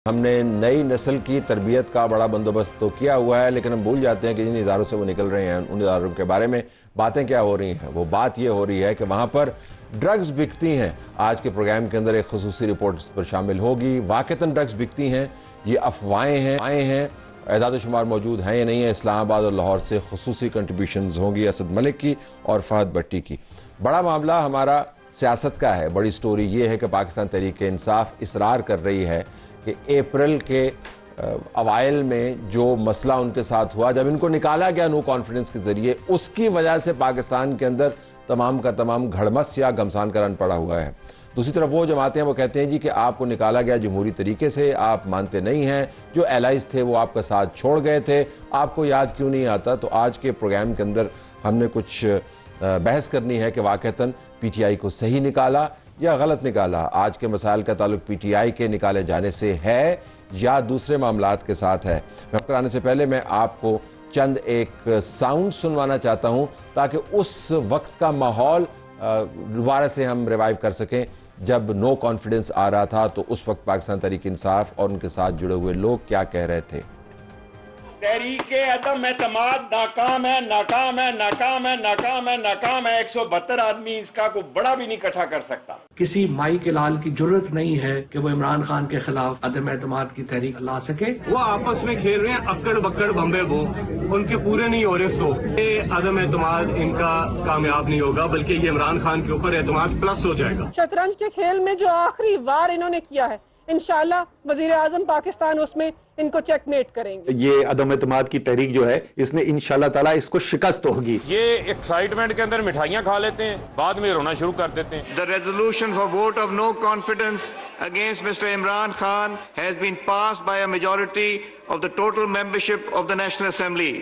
हमने नई नस्ल की तरबियत का बड़ा बंदोबस्त तो किया हुआ है, लेकिन हम भूल जाते हैं कि जिन इदारों से वो निकल रहे हैं उन इदारों के बारे में बातें क्या हो रही हैं। वो बात ये हो रही है कि वहाँ पर ड्रग्स बिकती हैं। आज के प्रोग्राम के अंदर एक खुसूसी रिपोर्ट इस पर शामिल होगी। वाक़तन ड्रग्स बिकती हैं, ये अफवाहें हैं, एदाद शुमार मौजूद हैं या नहीं है। इस्लामाबाद और लाहौर से खुसूसी कंट्रीब्यूशंस होंगी असद मलिक की और फहद भट्टी की। बड़ा मामला हमारा सियासत का है। बड़ी स्टोरी ये है कि पाकिस्तान तहरीक इंसाफ इसरार कर रही है कि अप्रैल के अवाइल में जो मसला उनके साथ हुआ, जब इनको निकाला गया नो कॉन्फिडेंस के ज़रिए, उसकी वजह से पाकिस्तान के अंदर तमाम का तमाम घड़मस या घमसान का रन पड़ा हुआ है। दूसरी तरफ वो जमातें हैं वो कहते हैं जी कि आपको निकाला गया जमहूरी तरीके से, आप मानते नहीं हैं, जो एलाइज थे वो आपका साथ छोड़ गए थे, आपको याद क्यों नहीं आता। तो आज के प्रोग्राम के अंदर हमने कुछ बहस करनी है कि वाक़तन PTI को सही निकाला या गलत निकाला। आज के मसाइल का ताल्लुक PTI के निकाले जाने से है या दूसरे मामलात के साथ है। मैं कराने से पहले मैं आपको चंद एक साउंड सुनवाना चाहता हूं ताकि उस वक्त का माहौल दोबारा से हम रिवाइव कर सकें जब नो कॉन्फिडेंस आ रहा था। तो उस वक्त पाकिस्तान तहरीक इंसाफ और उनके साथ जुड़े हुए लोग क्या कह रहे थे। तहरीके अदम एतमाद नाकाम है, नाकाम है, नाकाम है, नाकाम है, नाकाम है। 172 आदमी इसका को बड़ा भी नहीं इकट्ठा कर सकता। किसी माई के लाल की जरूरत नहीं है कि वो इमरान खान के खिलाफ अदम एतमाद की तहरीक ला सके। वो आपस में खेल रहे हैं अक्कड़ बक्कड़ बम्बे बो, उनके पूरे नहीं हो रहे। सो ये अदम एतमाद इनका कामयाब नहीं होगा, बल्कि ये इमरान खान के ऊपर एतमाद प्लस हो जाएगा। शतरंज के खेल में जो आखिरी वार इन्होंने किया है, इंशाल्लाह वजीर आजम पाकिस्तान उसमें इनको चेकमेट करेंगे। ये अदम एतमाद की तहरीक जो है, इसने इंशाल्लाह ताला इसको शिकस्त होगी। ये एक्साइटमेंट के अंदर मिठाइयां खा लेते हैं, बाद में रोना शुरू कर देते हैं। The resolution for vote of no confidence against Mr. Imran Khan has been passed by a majority of the total membership of the National Assembly.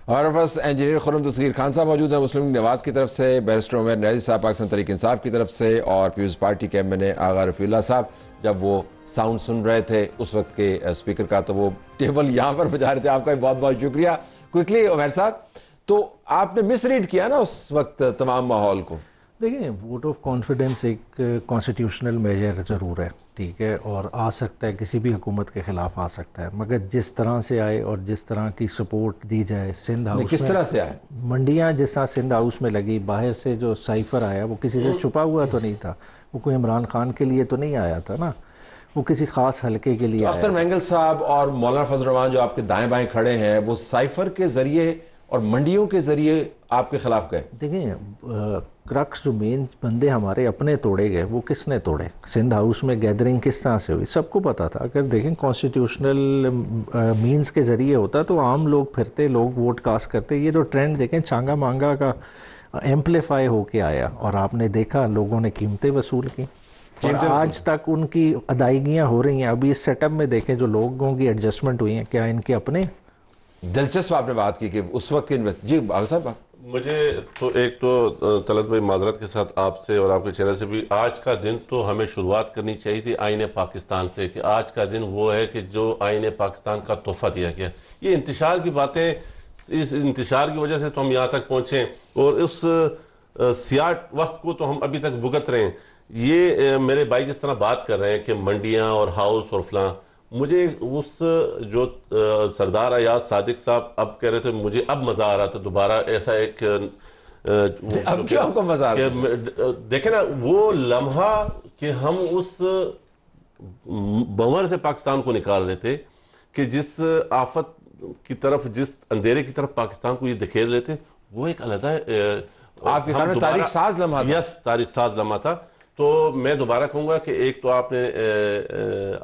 और बस इंजीनियर खुर्रम तस्गीर खान साहब मौजूद हैं मुस्लिम लीग नवाज की तरफ से, बैरिस्टर उमर न्याजी साहब पाकिस्तान तहरीक इंसाफ की तरफ से, और पीपल्स पार्टी के MNA आगा रफीउल्लाह साहब। जब वो साउंड सुन रहे थे उस वक्त के स्पीकर का, तो वो टेबल यहाँ पर बजा रहे थे। आपका बहुत बहुत शुक्रिया। क्विकली उमर साहब, तो आपने मिसरीड किया ना उस वक्त तमाम माहौल को। देखिए, वोट ऑफ कॉन्फिडेंस एक कॉन्स्टिट्यूशनल मेजर ज़रूर है, ठीक है, और आ सकता है, किसी भी हुकूमत के ख़िलाफ़ आ सकता है, मगर जिस तरह से आए और जिस तरह की सपोर्ट दी जाए सिंध हाउस किस तरह से आए, मंडियाँ जिस तरह सिंध हाउस में लगी, बाहर से जो साइफर आया वो किसी से छुपा हुआ तो नहीं था, वो कोई इमरान खान के लिए तो नहीं आया था ना, वो किसी ख़ास हल्के के लिए। अख्तर मेंगल साहब और मौलाना फजल रहमान जो आपके दाएँ बाएँ खड़े हैं, वो साइफर के ज़रिए और मंडियों के ज़रिए आपके ख़िलाफ़ गए। देखिए, क्रक्स जो मेन बंदे हमारे अपने तोड़े गए, वो किसने तोड़े? सिंध हाउस में गैदरिंग किस तरह से हुई, सबको पता था। अगर देखें कॉन्स्टिट्यूशनल मींस के ज़रिए होता तो आम लोग फिरते, लोग वोट कास्ट करते। ये जो ट्रेंड देखें चांगा मांगा का एम्पलीफाई होके आया, और आपने देखा लोगों ने कीमतें वसूल की, और आज तक उनकी अदायगियाँ हो रही हैं। अभी इस सेटअप में देखें जो लोगों की एडजस्टमेंट हुई है, क्या इनके अपने? दिलचस्प आपने बात की कि उस वक्त जी बाबा साहब, मुझे तो एक तो तलत भाई माजरत के साथ आपसे और आपके चैनल से भी, आज का दिन तो हमें शुरुआत करनी चाहिए थी आईने पाकिस्तान से, कि आज का दिन वो है कि जो आईने पाकिस्तान का तोहफा दिया गया। ये इंतशार की बातें, इस इंतशार की वजह से तो हम यहाँ तक पहुँचे, और उस सियाट वक्त को तो हम अभी तक भुगत रहे हैं। ये मेरे भाई जिस तरह बात कर रहे हैं कि मंडियाँ और हाउस और फलां, मुझे उस जो सरदार अयाज सादिक साहब अब कह रहे थे, मुझे अब मज़ा आ रहा था दोबारा ऐसा एक अब क्यों आपको मज़ा आ रहा है? देखे ना वो लम्हा कि हम उस बंवर से पाकिस्तान को निकाल रहे थे, कि जिस आफत की तरफ, जिस अंधेरे की तरफ पाकिस्तान को ये धकेल रहे थे, वो एक अलग आपके ख्याल में तारीख साज लम्हा था। यस, तारीख साज लम्हा था। तो मैं दोबारा कहूँगा कि एक तो आपने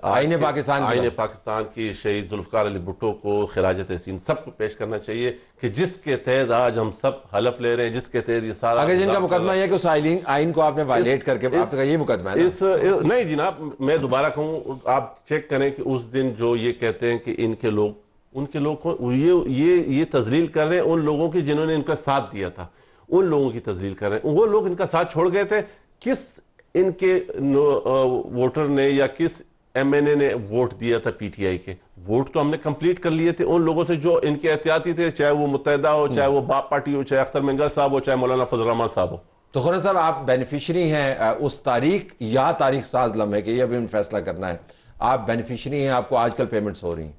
आईने पाकिस्तान की शहीद जुल्फकार अली भुट्टो को खिराज तहसीन सबको पेश करना चाहिए, कि जिसके तहत आज हम सब हलफ ले रहे हैं, जिसके तहत ये सारा, अगर जिनका मुकदमा है कि उस आइन को आपने वायलेट करके, आपका ये मुकदमा है ना? नहीं जनाब, मैं दोबारा कहूँ, आप चेक करें कि उस दिन जो ये कहते हैं कि इनके लोग, उनके लोग को ये तजलील कर रहे हैं उन लोगों की जिन्होंने इनका साथ दिया था, उन लोगों की तजलील कर रहे हैं। वो लोग इनका साथ छोड़ गए थे। किस इनके वोटर ने या किस MNA ने वोट दिया था PTI के? वोट तो हमने कंप्लीट कर लिए थे उन लोगों से जो इनके एहतियाती थे, चाहे वो मुत्तहिदा हो, चाहे वो बाप पार्टी हो, चाहे अख्तर मेंगल साहब हो, चाहे मौलाना फजल रहमान साहब हो। तो खुर्रम साहब, आप बेनिफिशरी हैं उस तारीख या तारीख साज लम्हे के, ये अभी फैसला करना है, आप बेनिफिशरी हैं, आपको आजकल पेमेंट्स हो रही हैं?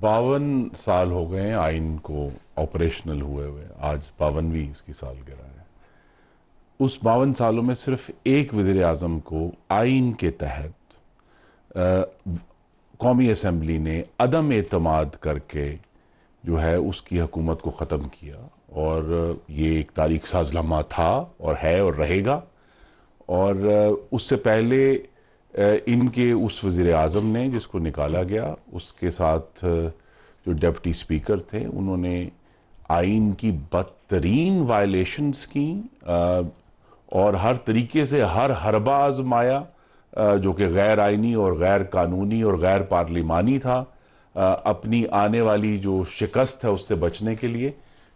52 साल हो गए हैं आइन को ऑपरेशनल हुए हुए, आज 52वीं इसकी सालगिरह है। उस 52 सालों में सिर्फ एक वज़ीर आज़म को आइन के तहत कौमी असम्बली ने अदम एतमाद करके जो है उसकी हुकूमत को ख़त्म किया, और ये एक तारीख साज लम्हा था और है और रहेगा। और उससे पहले इनके उस वज़ीर आज़म ने जिसको निकाला गया, उसके साथ जो डिप्टी स्पीकर थे, उन्होंने आइन की बदतरीन वायलेशंस की और हर तरीके से हर हरबा आजमाया जो कि गैर आइनी और गैर कानूनी और गैर पार्लिमानी था, अपनी आने वाली जो शिकस्त है उससे बचने के लिए।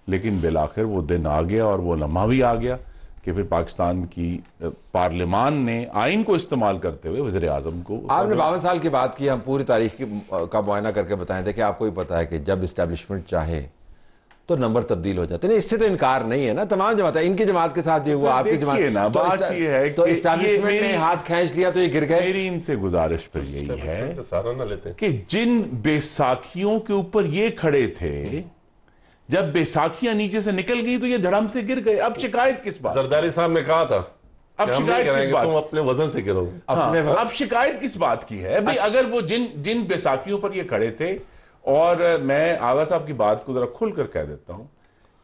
लेकिन बिलाखिर वो दिन आ गया और वो लम्हा भी आ गया कि फिर पाकिस्तान की पार्लिमान ने आइन को इस्तेमाल करते हुए वज़ीर आज़म को। आपने 52 साल की बात की, हम पूरी तारीख का मुआयना करके बताएं थे कि आपको भी पता है कि जब इस्टेब्लिशमेंट चाहे तो नंबर तब्दील हो जाते हैं। इससे तो इनकार नहीं है ना, तमाम जमात है, इनकी जमात के साथ ये हुआ, आपकी जमात ना, बात ये है तो इस्टेब्लिशमेंट ने हाथ खींच लिया तो ये गिर गए। मेरी इनसे गुजारिश फिर यही है कि जिन बैसाखियों के ऊपर ये खड़े थे, जब बैसाखियां नीचे से निकल गई तो ये धड़म से गिर गए। अब शिकायत किस बात? जरदारी साहब ने कहा था, अब शिकायत किस बात? तुम अपने वजन से गिरोगे। अब शिकायत किस बात की है भाई? अगर वो जिन बैसाखियों पर ये खड़े थे, और मैं आगा साहब की बात को जरा खुलकर कह देता हूं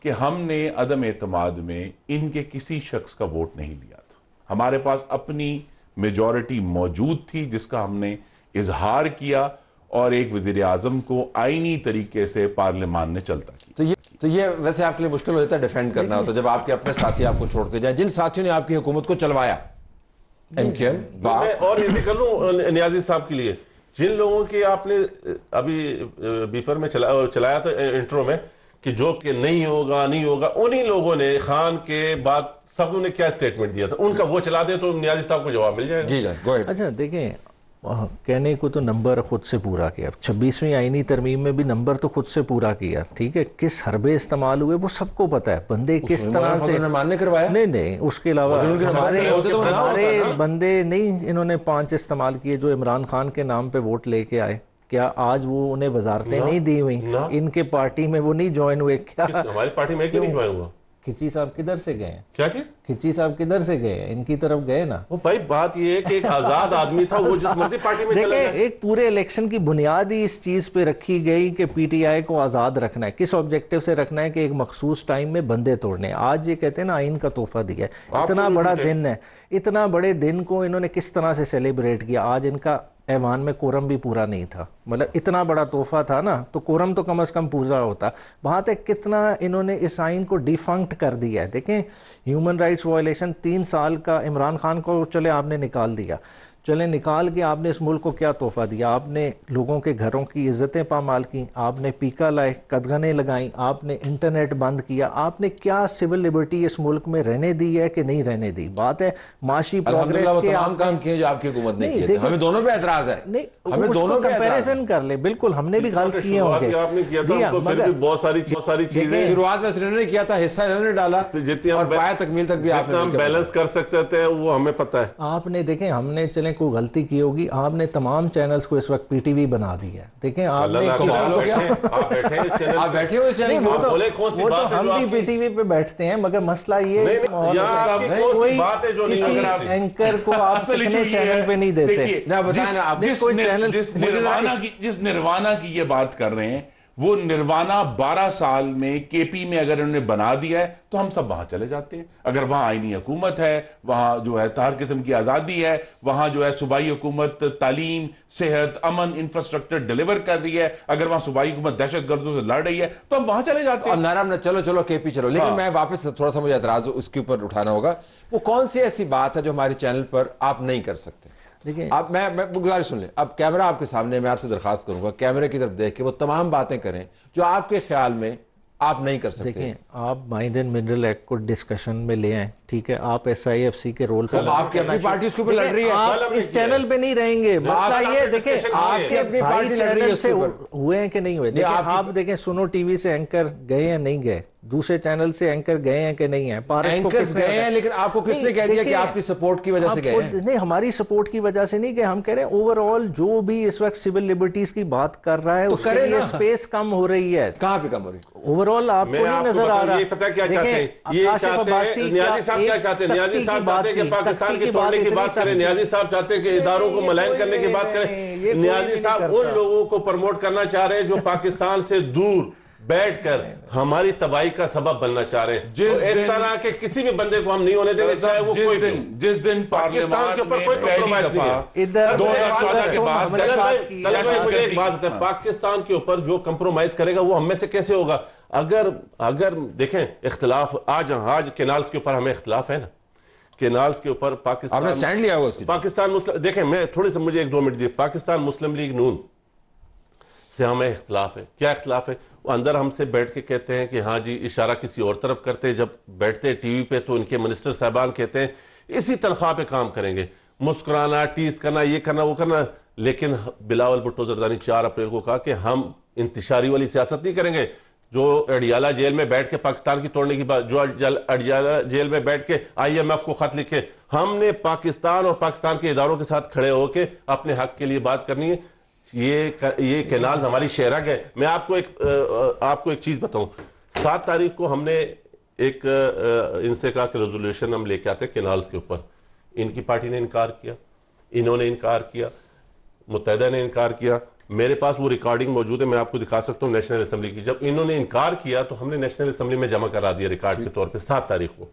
कि हमने अदम एतमाद में इनके किसी शख्स का वोट नहीं लिया था। हमारे पास अपनी मेजॉरिटी मौजूद थी जिसका हमने इजहार किया, और एक वज़ीर आज़म को आईनी तरीके से पार्लियामान ने चलता किया। तो ये वैसे आपके लिए मुश्किल हो जाता है डिफेंड करना होता, जब आपके अपने साथी आपको छोड़ के जाए, जिन साथियों ने आपकी हुकूमत को चलवाया। MKM और इसी कर लूं नियाजी साहब के लिए, जिन लोगों के आपने अभी बीफर में चलाया था इंट्रो में कि जो कि नहीं होगा, उन्हीं लोगों ने खान के बाद सब ने क्या स्टेटमेंट दिया था, उनका वो चला दे तो नियाजी साहब को जवाब मिल जाएगा। जी गो अहेड। अच्छा देखें, कहने को तो नंबर खुद से पूरा किया, 26वीं आईनी तरमीम में भी नंबर तो खुद से पूरा किया, ठीक है। किस हरबे इस्तेमाल हुए वो सबको पता है, बंदे किस तरह से मानने करवाया। नहीं, उसके अलावा हमारे बंदे नहीं, इन्होंने 5 इस्तेमाल किए जो इमरान खान के नाम पे वोट लेके आए। क्या आज वो उन्हें वजारतें नहीं दी हुई? इनके पार्टी में वो नहीं ज्वाइन हुए क्या? हमारी पार्टी में क्यों नहीं ज्वाइन हुआ? खिची साहब किधर से गए? क्या चीज? खिची साहब किधर से गए? इनकी तरफ गए ना। वो भाई बात ये है कि एक आजाद आदमी था, वो जिस मर्जी पार्टी में चला गया। एक पूरे इलेक्शन की बुनियाद ही इस चीज पे रखी गई कि पीटीआई को आजाद रखना है। किस ऑब्जेक्टिव से रखना है? कि एक मखसूस टाइम में बंदे तोड़ने। आज ये कहते हैं ना आइन का तोहफा दिया है, इतना बड़ा दिन है, इतना बड़े दिन को इन्होंने किस तरह से सेलिब्रेट किया। आज इनका ऐवान में कोरम भी पूरा नहीं था, मतलब इतना बड़ा तोहफा था ना, तो कोरम तो कम से कम पूरा होता। बात है कितना इन्होंने इस आइन को डिफंक्ट कर दिया है। देखें, ह्यूमन राइट्स वायलेशन 3 साल का इमरान खान को चले आपने निकाल दिया, चले निकाल के आपने इस मुल्क को क्या तोहफा दिया? आपने लोगों के घरों की इज्जतें पामाल की, आपने पीका लाए, कदगनें लगाई, आपने इंटरनेट बंद किया, आपने क्या सिविल लिबर्टी इस मुल्क में रहने दी है कि नहीं रहने दी? बात है माशी प्रोग्रेस के तमाम काम किए जो आपकी हुकूमत ने किए। हमें दोनों पे एतराज है। नहीं, हमें दोनों कंपैरिजन कर ले, बिल्कुल हमने भी गलत किए होंगे। बहुत सारी चीजें शुरुआत में इन्होंने किया था, हिस्सा इन्होंने डाला, जितनी और पाया तकमील तक भी आपने बैलेंस कर सकते थे वो हमें पता है। आपने देखें, हमने चले कोई गलती की होगी, आपने तमाम चैनल्स को इस वक्त पीटीवी बना दिया है। देखें आपने आप बैठे हो इस चैनल, वो तो हम भी पीटीवी पे बैठते हैं, मगर मसला ये कोई किसी एंकर को आप कितने चैनल पे नहीं देते। जिस निर्वाणा की ये बात कर रहे हैं, वो निर्वाणा 12 साल में केपी में अगर उन्होंने बना दिया है तो हम सब वहां चले जाते हैं। अगर वहां आईनी हुकूमत है, वहां जो है हर किस्म की आजादी है, वहां जो है सूबाई हुकूमत तालीम, सेहत, अमन, इंफ्रास्ट्रक्चर डिलीवर कर रही है, अगर वहां सूबाई हुकूमत दहशतगर्दों से लड़ रही है तो हम वहां चले जाते हैं। नाराम चलो केपी चलो। लेकिन मैं वापस थोड़ा सा मुझे एतराज उसके ऊपर उठाना होगा। वो कौन सी ऐसी बात है जो हमारे चैनल पर आप नहीं कर सकते? आप मैं गुजारिश सुन लें, अब कैमरा आपके सामने, मैं आपसे दरखास्त करूंगा कैमरे की तरफ देख के वो तमाम बातें करें जो आपके ख्याल में आप नहीं कर सकते। देखें, आप माइन एंड मिनरल एक्ट को डिस्कशन में ले आए, ठीक है, आप SIFC के रोल पर आपकी अपनी पार्टी उसके ऊपर लड़ रही है, आप इस चैनल पे नहीं रहेंगे। मसला ये देखें, आपके अपनी भाई पार्टी लड़ रही है चैनल से उसके ऊपर। हुए हैं कि नहीं हुए? देखिए आप देखें, सुनो टीवी से एंकर गए हैं नहीं गए, दूसरे चैनल से एंकर गए हैं कि नहीं है, एंकर्स गए हैं, लेकिन आपको किसने कह दिया कि आपकी सपोर्ट की वजह से गए हैं? नहीं, हमारी सपोर्ट की वजह से नहीं गए, हम कह रहे हैं ओवरऑल जो भी इस वक्त सिविल लिबर्टीज की बात कर रहा है, उसके लिए स्पेस कम हो रही है। कहाँ पे कम हो रही है? ओवरऑल आपको नहीं नजर आ रहा? ये पता क्या चाहते हैं, ये चाहते हैं नियाजी साहब, क्या चाहते हैं नियाजी साहब? चाहते हैं कि पाकिस्तान के तोड़ने की बात करें, नियाजी साहब चाहते हैं कि इदारों को मलाइन करने की बात करें। नियाजी साहब उन लोगों को प्रमोट करना चाह रहे हैं जो पाकिस्तान से दूर बैठकर हमारी तबाही का सबब बनना चाह रहे हैं। जिस इस तरह के किसी भी बंदे को हम नहीं होने देंगे, चाहे वो कोई जिस दिन पाकिस्तान के ऊपर कोई कॉम्प्रोमाइज नहीं है। इधर 2014 के बाद मुझे एक बात बताएं, पाकिस्तान के ऊपर जो कॉम्प्रोमाइज करेगा वो हम में से कैसे होगा? अगर देखें इख्तिलाफ, आज केनाल्स के ऊपर हमें इख्तिलाफ है ना, केनाल्स के ऊपर पाकिस्तान आपने स्टैंड लिया हुआ उसकी? पाकिस्तान मुस्लिम, देखें मैं थोड़ी सी, मुझे 1-2 मिनट दिए। पाकिस्तान मुस्लिम लीग नून से हमें इख्तिलाफ है। क्या इख्तिलाफ है? वो अंदर हमसे बैठ के कहते हैं कि हाँ जी, इशारा किसी और तरफ करते हैं। जब बैठते हैं टीवी पे तो इनके मिनिस्टर साहबान कहते हैं इसी तनख्वाह पे काम करेंगे, मुस्कुराना, टीस करना, ये करना, वो करना। लेकिन बिलावल भुट्टो जरदारी 4 अप्रैल को कहा कि हम इंतशारी वाली सियासत नहीं करेंगे। जो अडियाला जेल में बैठ के पाकिस्तान की तोड़ने की बात, जो अडियाला जेल में बैठ के IMF को खत लिखे, हमने पाकिस्तान और पाकिस्तान के इदारों के साथ खड़े होकर अपने हक के लिए बात करनी है। ये कैनाल्स हमारी शहरा है। मैं आपको एक चीज बताऊं, 7 तारीख को हमने एक इनसे कहा कि रेजोल्यूशन हम लेके आते हैं कैनाल्स के ऊपर। इनकी पार्टी ने इनकार किया, इन्होंने इनकार किया, मुत्तहिदा ने इनकार किया। मेरे पास वो रिकॉर्डिंग मौजूद है, मैं आपको दिखा सकता हूँ नेशनल असेंबली की। जब इन्होंने इनकार किया तो हमने नेशनल असेंबली में जमा करा दिया रिकॉर्ड के तौर पे 7 तारीख को।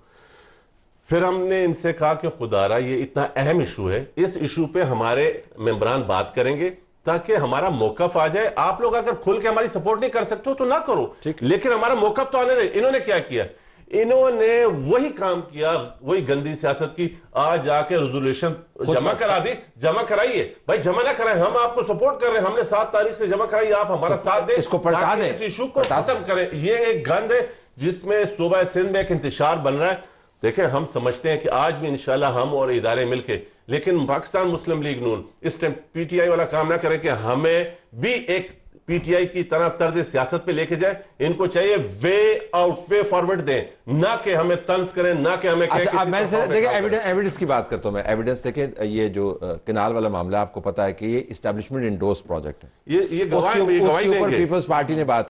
फिर हमने इनसे कहा कि खुदारा ये इतना अहम इशू है, इस इशू पे हमारे मेंबरान बात करेंगे ताकि हमारा मौकफ आ जाए। आप लोग अगर खुल के हमारी सपोर्ट नहीं कर सकते हो तो ना करो, लेकिन हमारा मौकफ तो आने दे। इन्होंने क्या किया? इन्होंने वही काम किया, वही गंदी सियासत की। आज जाके रेजोल्यूशन जमा करा दी। जमा कराइए भाई, जमा ना कराएं, हम आपको सपोर्ट कर रहे हैं। हमने 7 तारीख से जमा कराई, आप हमारा साथ दें, इसको पलटा दें, इस इशू को खत्म करें। ये एक गंद है जिसमें सूबा सिंध में एक इंतशार बन रहा है। देखें, हम समझते हैं कि आज भी इंशाल्लाह हम और इदारे मिलके, लेकिन पाकिस्तान मुस्लिम लीग नून इस टाइम PTI वाला काम ना करें कि हमें भी एक PTI की तरह तर्ज सियासत पे लेके जाए। इनको चाहिए वे आउट, वे फॉरवर्ड दें, ना कि हमें तंज करें, ना कि हमें अच्छा, मैं देखिए एविडेंस की बात करता हूं। मैं एविडेंस देखें, ये जो कैनाल वाला मामला, आपको पता है कि ये इस्टेब्लिशमेंट इंडोर्स प्रोजेक्ट है। ये गवाही ऊपर पीपल्स पार्टी ने बात